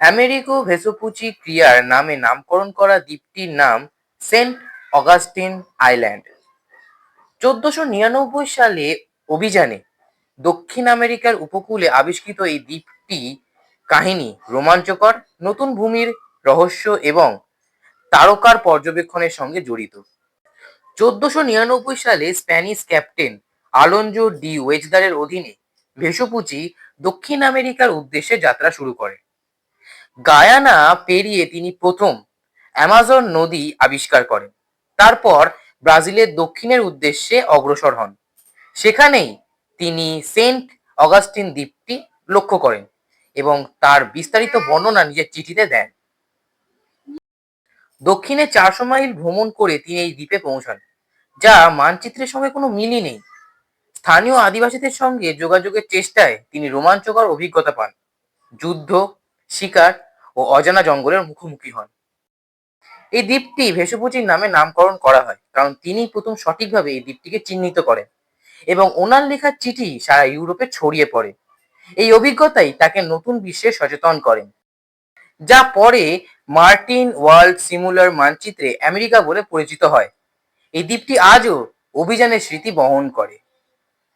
Amerigo Vespucci ক্রিয়ার নামে নামকরণ করা দ্বীপটির নাম সেন্ট অগাস্টিন আইল্যান্ড। 1499 সালে অভিযানে দক্ষিণ আমেরিকার উপকূলে আবিষ্কৃত এই দ্বীপটি কাহিনী রোমাঞ্চকর, নতুন ভূমির রহস্য এবং তারকার পর্যবেক্ষণের সঙ্গে জড়িত। 1499 সালে স্প্যানিশ ক্যাপ্টেন আলোনজো ডি ওয়েজদারের অধীনে ভেসপুচি দক্ষিণ আমেরিকার উদ্দেশ্যে যাত্রা শুরু করে। গায়ানা পেরিয়ে তিনি প্রথম অ্যামাজন নদী আবিষ্কার করেন। তারপর ব্রাজিলের দক্ষিণের উদ্দেশ্যে অগ্রসর হন। সেখানেই তিনি সেন্ট অগাস্টিন দ্বীপটি লক্ষ্য করেন এবং তার বিস্তারিত বর্ণনা নিজের চিঠিতে দেন। দক্ষিণে 400 মাইল ভ্রমণ করে তিনি এই দ্বীপে পৌঁছান, যা মানচিত্রের সঙ্গে কোনো মিলই নেই। স্থানীয় আদিবাসীদের সঙ্গে যোগাযোগের চেষ্টায় তিনি রোমাঞ্চকর অভিজ্ঞতা পান, যুদ্ধ, শিকার ও অজানা জঙ্গলের মুখোমুখি হন। এই দ্বীপটি ভেসপুচির নামে নামকরণ করা হয় কারণ তিনি প্রথম সঠিকভাবে এই দ্বীপটিকে চিহ্নিত করেন এবং ওনার লেখা চিঠি সারা ইউরোপে ছড়িয়ে পড়ে। এই অভিজ্ঞতাই তাকে নতুন বিশ্বে সচেতন করেন, যা পরে মার্টিন ওয়ার্ল্ড সিমুলার মানচিত্রে আমেরিকা বলে পরিচিত হয়। এই দ্বীপটি আজও অভিযানের স্মৃতি বহন করে।